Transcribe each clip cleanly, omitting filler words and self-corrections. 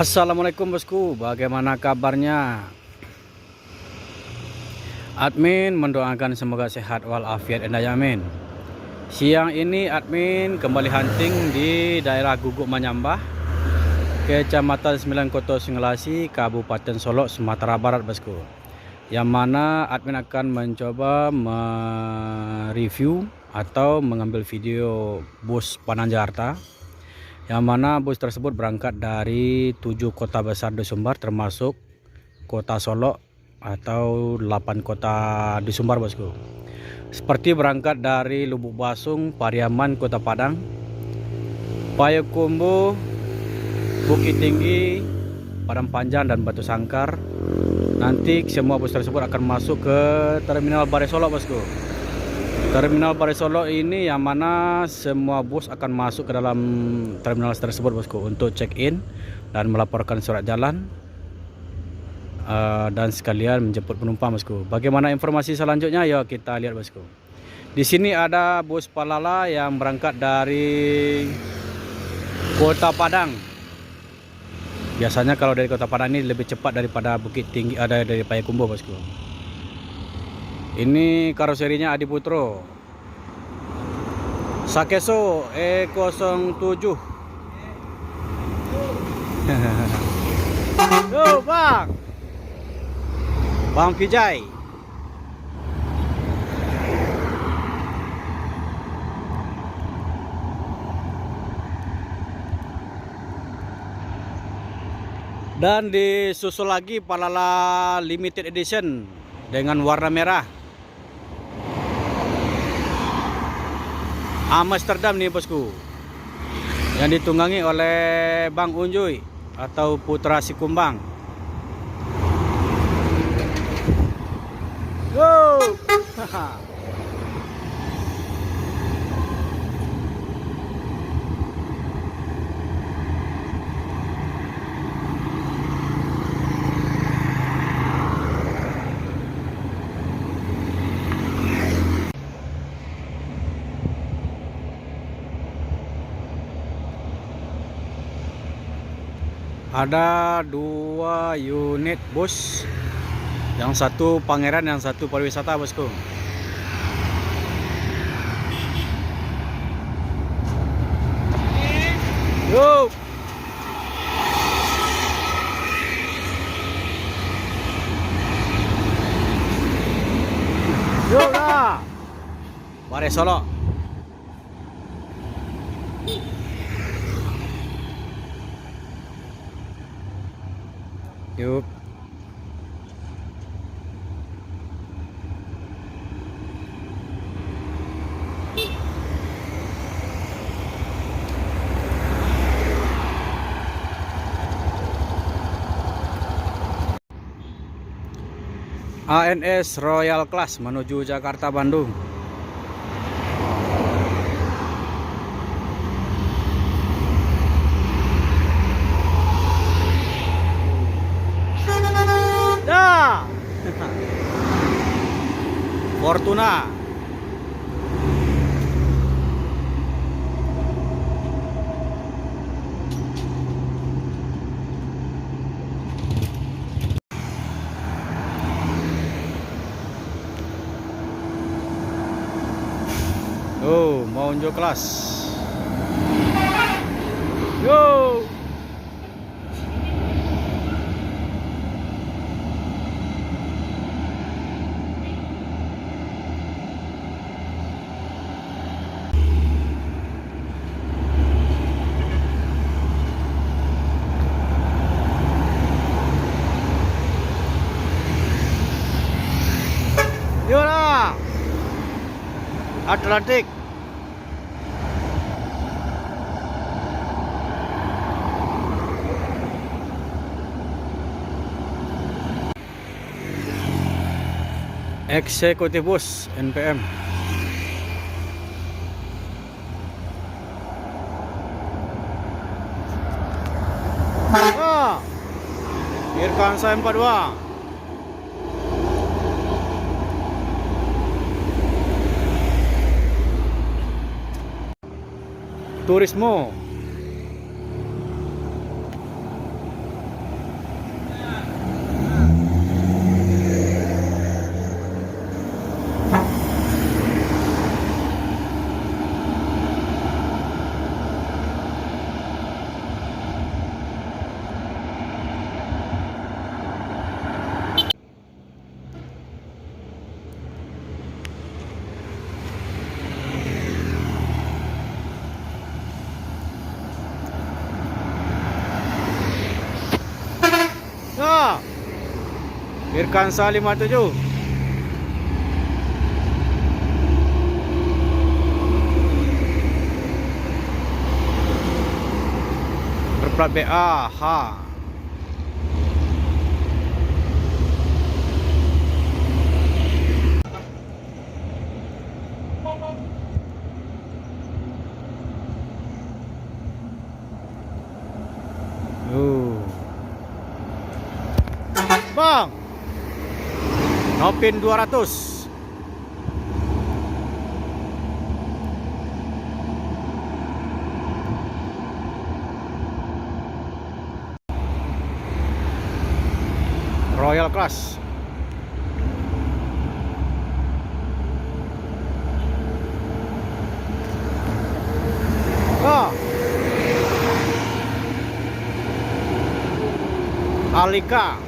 Assalamualaikum bosku, bagaimana kabarnya? Admin mendoakan semoga sehat walafiat endaya amin. Siang ini admin kembali hunting di daerah Guguk Manyambah, Kecamatan 9 Koto Singalasi, Kabupaten Solok, Sumatera Barat bosku. Yang mana admin akan mencoba mereview atau mengambil video bus Pananjakarta, yang mana bus tersebut berangkat dari 7 kota besar di Sumbar termasuk kota Solok atau 8 kota di Sumbar bosku. Seperti berangkat dari Lubuk Basung, Pariaman, Kota Padang, Payakumbuh, Bukit Tinggi, Padang Panjang dan Batu Sangkar. Nanti semua bus tersebut akan masuk ke Terminal Balai Solok bosku. Terminal Balai Solok ini yang mana semua bus akan masuk ke dalam terminal tersebut bosku untuk check-in dan melaporkan surat jalan dan sekalian menjemput penumpang bosku. Bagaimana informasi selanjutnya? Yuk kita lihat bosku. Di sini ada bus Palala yang berangkat dari Kota Padang. Biasanya kalau dari Kota Padang ini lebih cepat daripada Bukit Tinggi, ada dari Payakumbuh bosku. Ini karoserinya Adi Putro, Sakeso E07. Yo Bang Vijay. Dan disusul lagi Palala Limited Edition dengan warna merah. Amsterdam nih bosku, yang ditunggangi oleh Bang Unjuy atau Putra Sikumbang. Go! Ada 2 unit bus, yang satu Pangeran, yang satu pariwisata bosku. Yuk. Yuk lah. Balai Solok. Yuk. ANS Royal Class menuju Jakarta Bandung. Dah. Fortuna. Oh, mau unjuk kelas. Yo. Yolah. Atlantik. Eksekutif bus NPM. Irkansa 42. Turismo. Irkansa 57. Berplat BA. Ha. Bang, Nopin 200. Royal Class. Oh. Alika.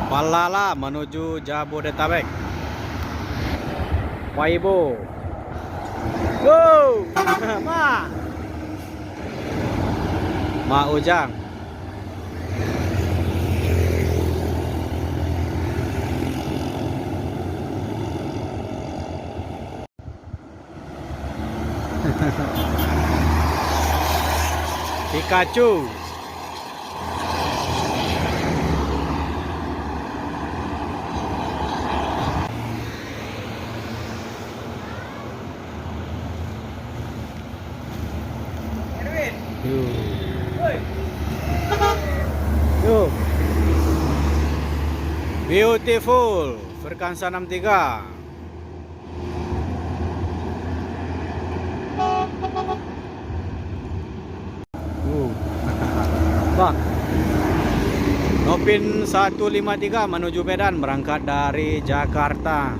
Palala menuju Jabodetabek. Waibo. Go. Ma Ujang. Pikachu. Yo. Beautiful Verkansa 63. Bang. Nopin 153 menuju Medan berangkat dari Jakarta.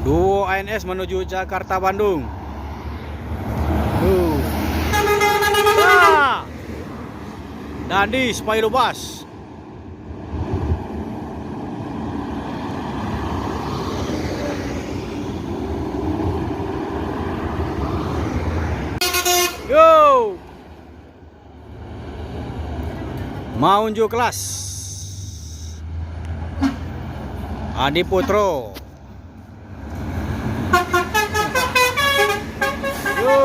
Duo ANS menuju Jakarta Bandung. Dandi Spyro Bus. Yo. Mau unjuk kelas. Adi Putro. Yo.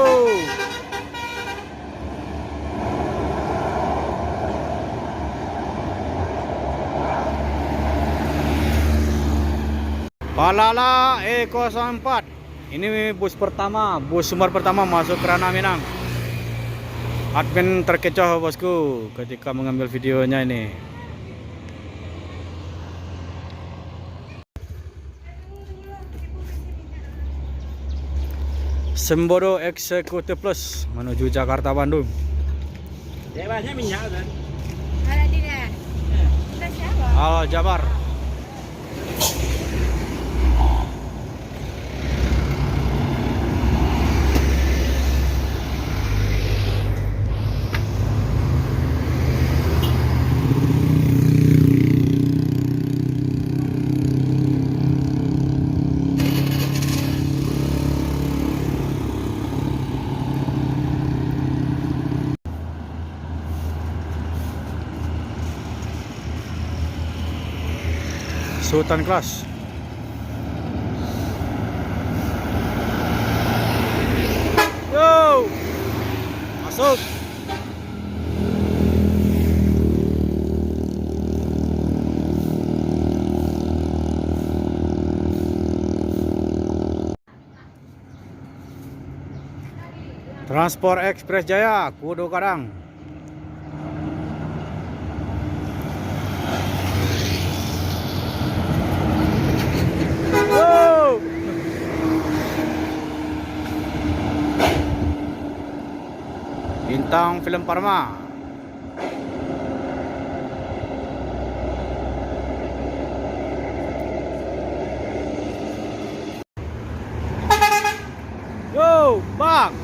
Palala E04. Ini bus pertama, bus sumber pertama masuk ke Ranah Minang. Admin terkecoh bosku ketika mengambil videonya ini. Sembodo Executive Plus menuju Jakarta Bandung. Dewannya minyak kan? Ada tidak? Kita siapa? Al Jabar. Sultan Class. Yo, masuk. Transport Express Jaya, Kudu Kadang. Bintang Film Parma. Halo, Bang.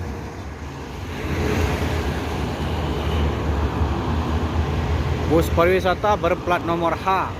Bus pariwisata berplat nomor H.